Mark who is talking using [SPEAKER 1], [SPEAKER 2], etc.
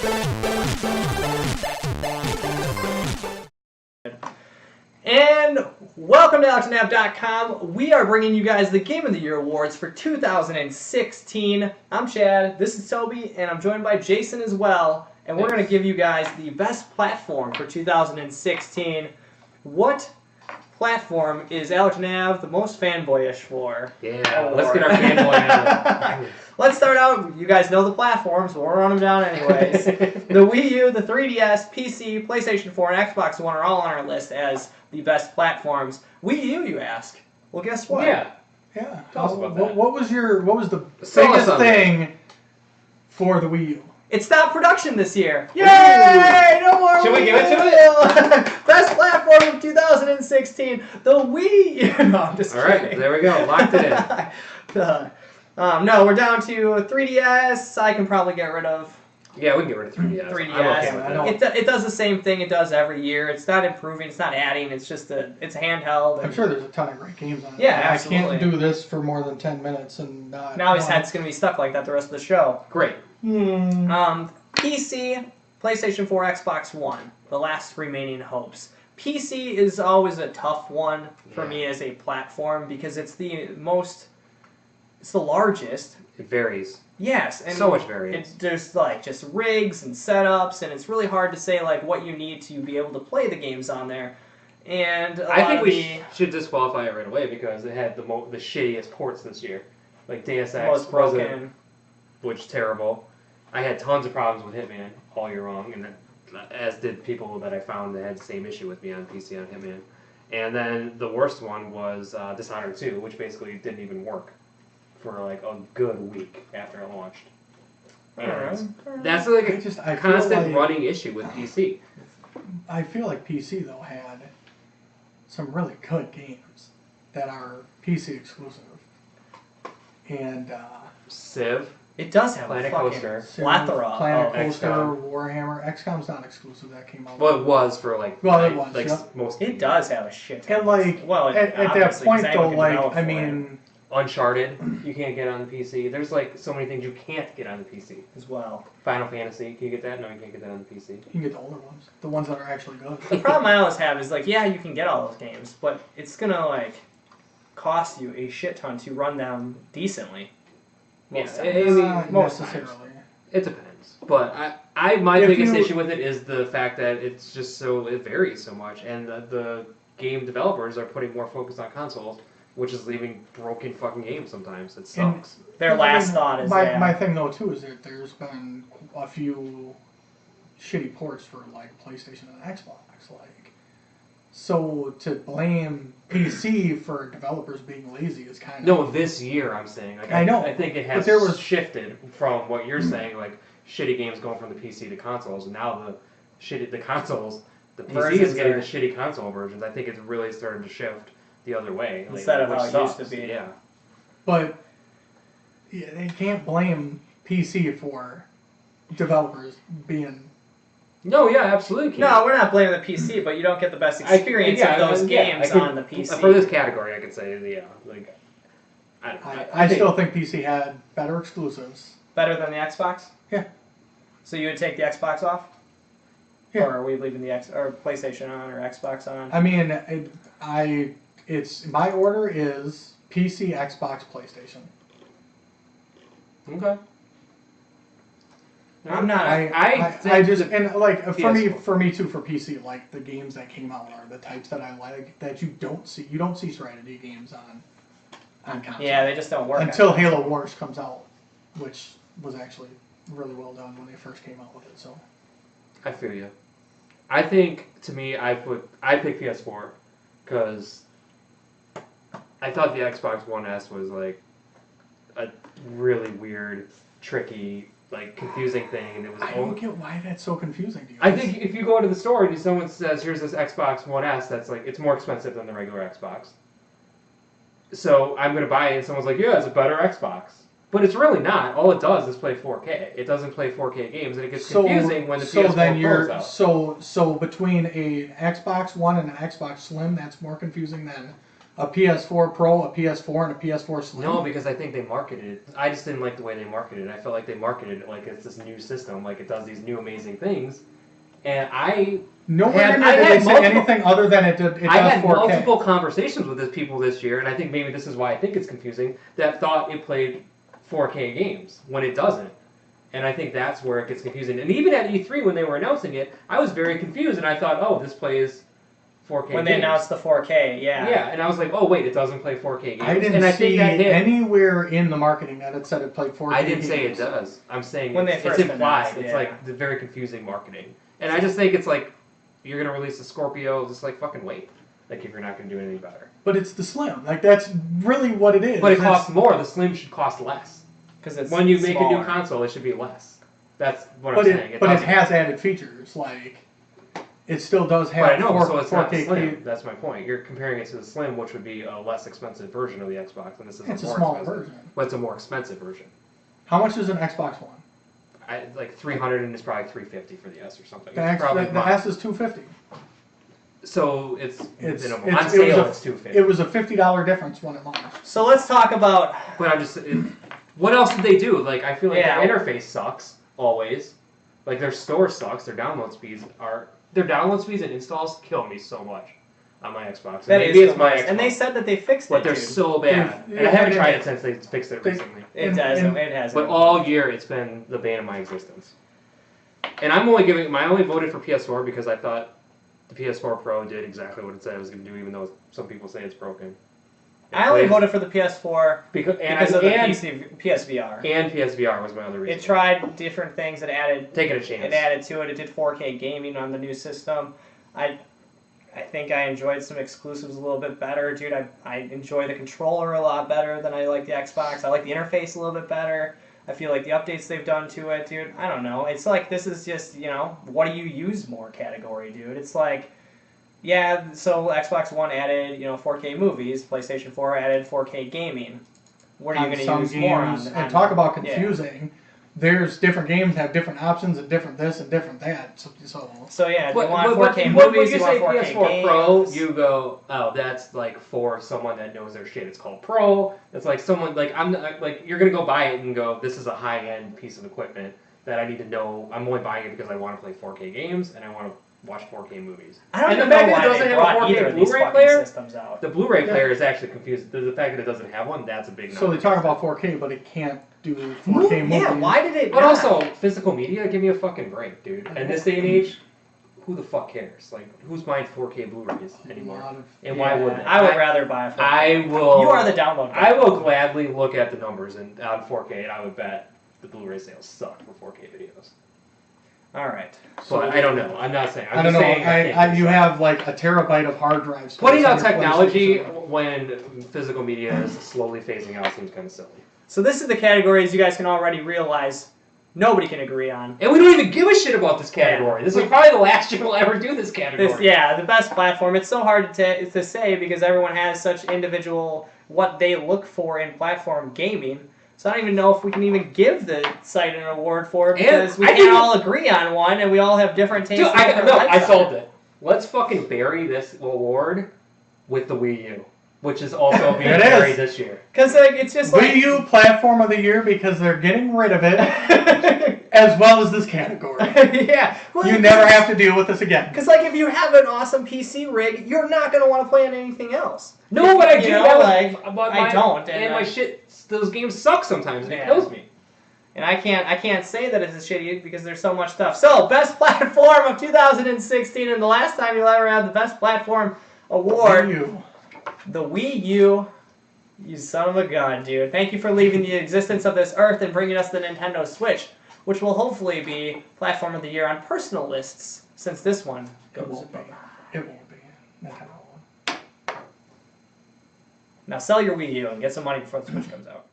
[SPEAKER 1] And welcome to AllertonApp.com. We are bringing you guys the Game of the Year awards for 2016. I'm Chad, this is Toby, and I'm joined by Jason as well. And we're going to give you guys the best platform for 2016. What platform is Allerton Ave the most fanboyish for?
[SPEAKER 2] Yeah, let's get our fanboy out.
[SPEAKER 1] Let's start out. You guys know the platforms, but we'll run them down anyways. The Wii U, the 3DS, PC, PlayStation 4, and Xbox One are all on our list as the best platforms. Wii U, you ask? Well, guess what?
[SPEAKER 3] Yeah.
[SPEAKER 2] Tell us about that.
[SPEAKER 3] What was the biggest thing for the Wii U?
[SPEAKER 1] It stopped production this year. Yay! No more.
[SPEAKER 2] Should we give it to
[SPEAKER 1] it? Best platform of 2016, the Wii U. No, I'm just kidding.
[SPEAKER 2] All right, there we go. Locked it in.
[SPEAKER 1] No, we're down to 3DS. I can probably get rid of.
[SPEAKER 2] Yeah, we can get rid of 3DS.
[SPEAKER 1] 3DS.
[SPEAKER 2] I'm okay with that.
[SPEAKER 1] It does the same thing it does every year. It's not improving. It's not adding. It's just it's handheld.
[SPEAKER 3] I'm sure there's a ton of great games on it.
[SPEAKER 1] Yeah, absolutely.
[SPEAKER 3] I can't do this for more than 10 minutes and not.
[SPEAKER 1] Now his head's gonna be stuck like that the rest of the show.
[SPEAKER 2] Great.
[SPEAKER 1] PC, PlayStation 4, Xbox One. The last remaining hopes. PC is always a tough one for me as a platform because it's the largest.
[SPEAKER 2] It varies.
[SPEAKER 1] Yes, and
[SPEAKER 2] so much variance.
[SPEAKER 1] There's like just rigs and setups, and it's really hard to say like what you need to be able to play the games on there. And
[SPEAKER 2] I think we should disqualify it right away because it had the shittiest ports this year, like Deus Ex,
[SPEAKER 1] most broken,
[SPEAKER 2] which is terrible. I had tons of problems with Hitman all year long, and as did people that I found that had the same issue with me on PC on Hitman. And then the worst one was Dishonored 2, which basically didn't even work for like a good week after it launched. And that's like a constant running issue with PC.
[SPEAKER 3] I feel like PC though had some really good games that are PC exclusive. And
[SPEAKER 2] Civ.
[SPEAKER 1] It does have
[SPEAKER 2] Planet
[SPEAKER 1] a fucking
[SPEAKER 2] Coaster.
[SPEAKER 1] plethora.
[SPEAKER 3] Planet Coaster, Warhammer. XCOM's not exclusive. That came out.
[SPEAKER 2] Well, it was for like.
[SPEAKER 3] Well, it was.
[SPEAKER 2] Like most.
[SPEAKER 1] It does have a shit ton.
[SPEAKER 3] And like, at that point though, like, I mean,
[SPEAKER 2] Uncharted, you can't get on the PC. There's like so many things you can't get on the PC
[SPEAKER 1] as well.
[SPEAKER 2] Final Fantasy, can you get that? No, you can't get that on the PC.
[SPEAKER 3] You can get the older ones, the ones that are actually good.
[SPEAKER 1] The problem I always have is like, yeah, you can get all those games, but it's gonna like cost you a shit ton to run them decently.
[SPEAKER 2] Most
[SPEAKER 3] necessarily.
[SPEAKER 2] It depends, but my biggest issue with it is the fact that it's just it varies so much, and the game developers are putting more focus on consoles, which is leaving broken fucking games sometimes. It sucks.
[SPEAKER 1] Their last thought is
[SPEAKER 3] my thing though too is that there's been a few shitty ports for like PlayStation and Xbox, like. So to blame PC for developers being lazy is kind of...
[SPEAKER 2] No, this year I'm saying. Like,
[SPEAKER 3] I know.
[SPEAKER 2] I think it has shifted from what you're saying, like shitty games going from the PC to consoles, and now the consoles, the PC is getting the shitty console versions. I think it's really starting to shift the other way.
[SPEAKER 1] Instead of how it used to be.
[SPEAKER 2] Yeah.
[SPEAKER 3] But they can't blame PC for developers being...
[SPEAKER 2] No, yeah, absolutely can't.
[SPEAKER 1] No, we're not blaming the PC, but you don't get the best experience of those games on the PC.
[SPEAKER 2] For this category, I could say, yeah. Like,
[SPEAKER 3] I still think PC had better exclusives.
[SPEAKER 1] Better than the Xbox?
[SPEAKER 3] Yeah.
[SPEAKER 1] So you would take the Xbox off?
[SPEAKER 3] Yeah.
[SPEAKER 1] Or are we leaving the PlayStation on or Xbox on?
[SPEAKER 3] I mean, it's my order is PC, Xbox, PlayStation.
[SPEAKER 2] Okay.
[SPEAKER 1] I'm not.
[SPEAKER 3] I just and like for me too for PC, like the games that came out are the types that I like that you don't see. You don't see strategy games on console.
[SPEAKER 1] Yeah, they just don't work
[SPEAKER 3] until Halo Wars comes out, which was actually really well done when they first came out with it. So
[SPEAKER 2] I feel you. I think to me, I pick PS4 because I thought the Xbox One S was like a really weird, tricky, like confusing thing, and it was.
[SPEAKER 3] I don't get why that's so confusing to you.
[SPEAKER 2] I think if you go to the store and someone says, "Here's this Xbox One S," that's like it's more expensive than the regular Xbox. So I'm gonna buy it, and someone's like, "Yeah, it's a better Xbox," but it's really not. All it does is play 4K. It doesn't play 4K games, and it gets confusing when the PS4 comes out.
[SPEAKER 3] So between a Xbox One and an Xbox Slim, that's more confusing than a PS4 Pro, a PS4, and a PS4 Slim?
[SPEAKER 2] No, because I think they marketed it. I just didn't like the way they marketed it. I felt like they marketed it like it's this new system, like it does these new amazing things. And
[SPEAKER 3] Nowhere in there did they say anything other than it does 4K.
[SPEAKER 2] I had multiple conversations with these people this year, and I think maybe this is why I think it's confusing, that thought it played 4K games when it doesn't. And I think that's where it gets confusing. And even at E3 when they were announcing it, I was very confused, and I thought, oh, this plays 4K
[SPEAKER 1] when
[SPEAKER 2] games.
[SPEAKER 1] they announced the 4K, yeah.
[SPEAKER 2] Yeah, and I was like, oh, wait, it doesn't play 4K games.
[SPEAKER 3] I didn't
[SPEAKER 2] and I
[SPEAKER 3] see
[SPEAKER 2] think that hit.
[SPEAKER 3] anywhere in the marketing that it said it played 4K
[SPEAKER 2] I didn't
[SPEAKER 3] games.
[SPEAKER 2] say it does. I'm saying
[SPEAKER 1] When they
[SPEAKER 2] it's
[SPEAKER 1] first
[SPEAKER 2] implied.
[SPEAKER 1] announced it,
[SPEAKER 2] It's
[SPEAKER 1] yeah.
[SPEAKER 2] like the very confusing marketing. And I just think it's like, you're going to release a Scorpio, just like fucking wait. Like if you're not going to do anything better.
[SPEAKER 3] But it's the Slim. Like, that's really what it is.
[SPEAKER 2] But it costs more. The Slim should cost less.
[SPEAKER 1] Because it's
[SPEAKER 2] When you make a new
[SPEAKER 1] smaller.
[SPEAKER 2] console, it should be less. That's what
[SPEAKER 3] But
[SPEAKER 2] I'm saying.
[SPEAKER 3] it
[SPEAKER 2] doesn't.
[SPEAKER 3] has added features. Like, it still does have
[SPEAKER 2] But I know, so it's not
[SPEAKER 3] 4K.
[SPEAKER 2] Slim. That's my point. You're comparing it to the Slim, which would be a less expensive version of the Xbox, and this is
[SPEAKER 3] It's
[SPEAKER 2] a
[SPEAKER 3] a
[SPEAKER 2] more
[SPEAKER 3] smaller
[SPEAKER 2] expensive.
[SPEAKER 3] version.
[SPEAKER 2] But it's a more expensive version.
[SPEAKER 3] How much is an Xbox One?
[SPEAKER 2] Like 300, and it's probably 350 for the S or something.
[SPEAKER 3] The,
[SPEAKER 2] It's probably
[SPEAKER 3] the S is $250.
[SPEAKER 2] So it's
[SPEAKER 3] It's,
[SPEAKER 2] minimal.
[SPEAKER 3] it's,
[SPEAKER 2] On
[SPEAKER 3] it
[SPEAKER 2] sale,
[SPEAKER 3] was
[SPEAKER 2] it's
[SPEAKER 3] a,
[SPEAKER 2] $250.
[SPEAKER 3] it was a $50 difference when it launched.
[SPEAKER 1] So let's talk about...
[SPEAKER 2] But I'm just... what else did they do? Like, I feel like
[SPEAKER 1] Yeah.
[SPEAKER 2] their interface sucks, always. Like, their store sucks. Their download speeds are... Their download speeds and installs kill me so much on my Xbox.
[SPEAKER 1] That
[SPEAKER 2] Maybe
[SPEAKER 1] is
[SPEAKER 2] it's my
[SPEAKER 1] the worst.
[SPEAKER 2] Xbox.
[SPEAKER 1] And they said that they fixed it,
[SPEAKER 2] But they're
[SPEAKER 1] dude.
[SPEAKER 2] so bad.
[SPEAKER 3] Yeah,
[SPEAKER 2] And I haven't
[SPEAKER 3] yeah,
[SPEAKER 2] tried
[SPEAKER 3] yeah.
[SPEAKER 2] it since they fixed it
[SPEAKER 3] They-
[SPEAKER 2] recently.
[SPEAKER 1] It hasn't.
[SPEAKER 2] But all year, it's been the bane of my existence. And I'm only giving... I only voted for PS4 because I thought the PS4 Pro did exactly what it said it was going to do, even though some people say it's broken.
[SPEAKER 1] I only voted for the PS4
[SPEAKER 2] because
[SPEAKER 1] of the PSVR.
[SPEAKER 2] And PSVR was my other reason.
[SPEAKER 1] It tried different things. It added...
[SPEAKER 2] Taking a chance.
[SPEAKER 1] It added to it. It did 4K gaming on the new system. I think I enjoyed some exclusives a little bit better, dude. I enjoy the controller a lot better than I like the Xbox. I like the interface a little bit better. I feel like the updates they've done to it, dude, I don't know. It's like this is just, what do you use more category, dude? It's like, yeah, so Xbox One added, 4K movies. PlayStation 4 added 4K gaming. What are you going to use more on?
[SPEAKER 3] And talk about confusing. There's different games have different options and different this and different that.
[SPEAKER 1] So yeah,
[SPEAKER 2] But,
[SPEAKER 1] you want
[SPEAKER 2] but
[SPEAKER 1] 4K
[SPEAKER 2] when
[SPEAKER 1] movies,
[SPEAKER 2] you
[SPEAKER 1] you want
[SPEAKER 2] say
[SPEAKER 1] 4K
[SPEAKER 2] PS4
[SPEAKER 1] games.
[SPEAKER 2] Pro, you go, oh, that's like for someone that knows their shit. It's called Pro. It's like someone like I'm not, like you're gonna go buy it and go, this is a high end piece of equipment that I need to know. I'm only buying it because I want to play 4K games and I want to watch 4K movies.
[SPEAKER 1] I don't
[SPEAKER 2] And
[SPEAKER 1] even
[SPEAKER 2] the
[SPEAKER 1] know
[SPEAKER 2] fact that
[SPEAKER 1] why
[SPEAKER 2] it doesn't
[SPEAKER 1] they
[SPEAKER 2] have a
[SPEAKER 1] brought
[SPEAKER 2] 4K
[SPEAKER 1] either of these
[SPEAKER 2] Blu-ray
[SPEAKER 1] fucking
[SPEAKER 2] player?
[SPEAKER 1] systems out.
[SPEAKER 2] The Blu-ray player is actually confused. The fact that it doesn't have one, that's a big
[SPEAKER 3] So
[SPEAKER 2] no.
[SPEAKER 3] they talk about 4K, but it can't do 4K movies.
[SPEAKER 1] Yeah, why did it
[SPEAKER 2] But
[SPEAKER 1] not?
[SPEAKER 2] also, physical media, give me a fucking break, dude. In this day and age, who the fuck cares? Like, who's buying 4K Blu-rays anymore? And why would they?
[SPEAKER 1] I would rather buy a 4K.
[SPEAKER 2] I will.
[SPEAKER 1] You are the download guy.
[SPEAKER 2] I will gladly look at the numbers and on 4K, and I would bet the Blu-ray sales suck for 4K videos.
[SPEAKER 1] All right.
[SPEAKER 2] But I don't know. I'm not saying.
[SPEAKER 3] I
[SPEAKER 2] I'm
[SPEAKER 3] don't
[SPEAKER 2] just
[SPEAKER 3] know.
[SPEAKER 2] saying. I think
[SPEAKER 3] You
[SPEAKER 2] they suck.
[SPEAKER 3] have like a terabyte of hard drives.
[SPEAKER 2] Putting
[SPEAKER 3] on
[SPEAKER 2] out
[SPEAKER 3] your
[SPEAKER 2] technology
[SPEAKER 3] PlayStation.
[SPEAKER 2] when physical media is slowly phasing out seems kind of silly.
[SPEAKER 1] So this is the categories you guys can already realize nobody can agree on.
[SPEAKER 2] And we don't even give a shit about this category.
[SPEAKER 1] Yeah.
[SPEAKER 2] This is probably the last year we'll ever do this category.
[SPEAKER 1] The best platform. It's so hard to say because everyone has such individual what they look for in platform gaming. So I don't even know if we can even give the site an award for it because we can't all agree on one and we all have different tastes.
[SPEAKER 2] Dude, I solved it. Let's fucking bury this award with the Wii U, which is also being buried this year.
[SPEAKER 1] Because it's just like
[SPEAKER 3] Wii U Platform of the Year because they're getting rid of it, as well as this category.
[SPEAKER 1] yeah. Well,
[SPEAKER 3] You never have to deal with this again.
[SPEAKER 1] Because like if you have an awesome PC rig, you're not gonna want to play on anything else.
[SPEAKER 2] No, but I do.
[SPEAKER 1] I don't.
[SPEAKER 2] And my shit, those games suck sometimes, and it
[SPEAKER 1] Yeah.
[SPEAKER 2] kills me.
[SPEAKER 1] And I can't say that it's a shitty because there's so much stuff. So, best platform of 2016, and the last time you'll ever have the best platform award,
[SPEAKER 3] Wii U.
[SPEAKER 1] the Wii U. You son of a gun, dude. Thank you for leaving the existence of this earth and bringing us the Nintendo Switch, which will hopefully be platform of the year on personal lists, since this one
[SPEAKER 3] It
[SPEAKER 1] goes
[SPEAKER 3] won't be. It won't be. Nintendo won't.
[SPEAKER 1] Now sell your Wii U and get some money before the Switch comes out.